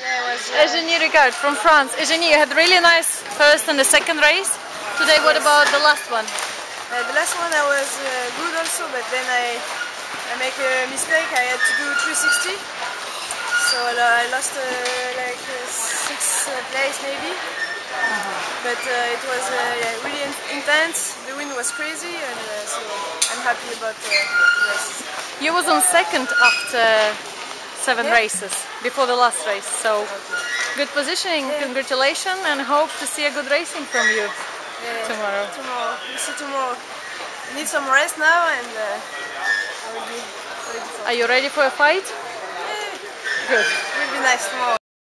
Yeah, it was. Eugenie Ricard from France. Eugenie, you had really nice first and the second race. Today, what about the last one? The last one I was good also, but then I make a mistake. I had to do 360, so I lost like 6th place maybe. But it was really intense. The wind was crazy, and so I'm happy about the race. You was on second after 7 races before the last race, so good positioning. Congratulations, and hope to see a good racing from you tomorrow. We'll see tomorrow. I need some rest now, and I will be ready for. Are you ready for a fight? Yeah. Good. It will be nice tomorrow.